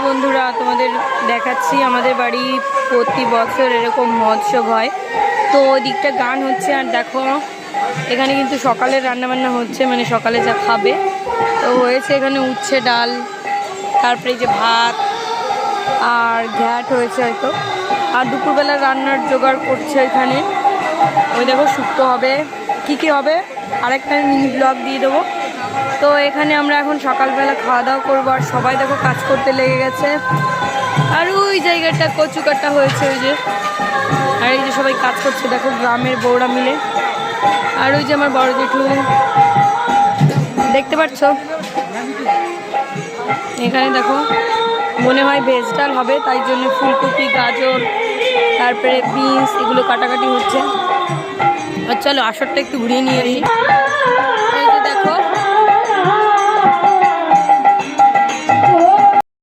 বন্ধুরা, তোমাদের দেখাচ্ছি আমাদের বাড়ি প্রতি বছর এরকম মহোৎসব হয়। তো ওদিকটা গান হচ্ছে আর দেখো এখানে কিন্তু সকালে রান্নাবান্না হচ্ছে, মানে সকালে যা খাবে তো হয়েছে। এখানে উচ্ছে ডাল, তারপরে যে ভাত আর ঘ্যাট হয়েছে হয়তো, আর দুপুরবেলা রান্নার জোগাড় করছে এখানে। ওই দেখো শুক্তো হবে, কী কী হবে আরেকটা মিনি ব্লগ দিয়ে দেবো। তো এখানে আমরা এখন সকালবেলা খাওয়া দাওয়া করবো আর সবাই দেখো কাজ করতে লেগে গেছে। আর ওই জায়গাটা কচু কাটা হয়েছে ওই যে, আর এই যে সবাই কাজ করছে দেখো গ্রামের বউরা মিলে। আর ওই যে আমার বড় জেঠু দেখতে পাচ্ছ, এখানে দেখো মনে হয় ভেজ ডাল হবে, তাই জন্য ফুলকপি গাজর তারপরে বিনস এগুলো কাটাকাটি হচ্ছে। আর চলো আসরটা একটু ঘুরিয়ে নিয়ে আসি।